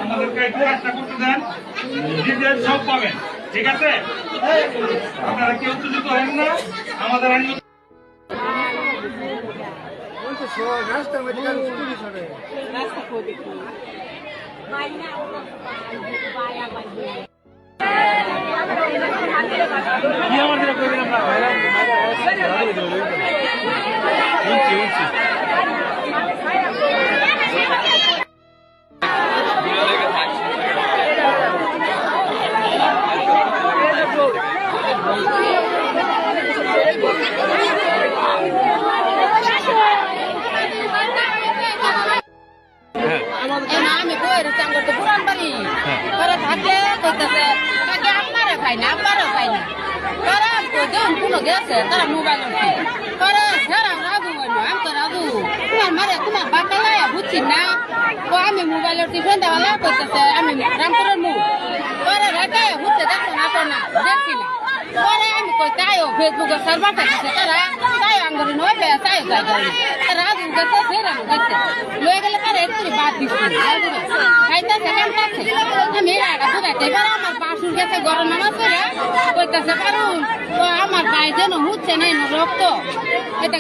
আমাদেরকে একটু কাজটা করতে দেন, ডিটেইলস সব পাবেন, ঠিক আছে? আপনারা কেউ উত্তেজিত হেন না, আমাদের আইন রাস্তার মধ্যে রাস্তা করে আমি বইয়ের চাঙ্গর তো পুরান বাড়ি ওরা থাকে কইতেছে আপনারা খাই না আপনারা খাই না তারা যখন কোনো গেছে তারা মোবাইল তারা সারা রাজু হইল আমি তো রাজু তোমার মারে তোমার বাপা লাইয়া বুঝছি না ও আমি মোবাইলের টিফিন দেওয়ালা করতেছে আমি রামপুরের মুখ তারা রেখায় বুঝতে দেখছো না তো না দেখছি না পরে আমি কই তাইও ফেসবুকে সার্ভার থাকছে তারা তাই আঙ্গুরি নয় পেয়ে তাই রাজু গেছে ফেরা গেছে লয়ে গেলে তারা একটু বাদ দিচ্ছি খাইতেছে কামতাছে আমি এর আগে বুঝাইতে এবার আমার বাসুর গেছে গরম নামাজ করে কইতেছে কারণ আমার গায়ে যেন হচ্ছে না রক্ত এটা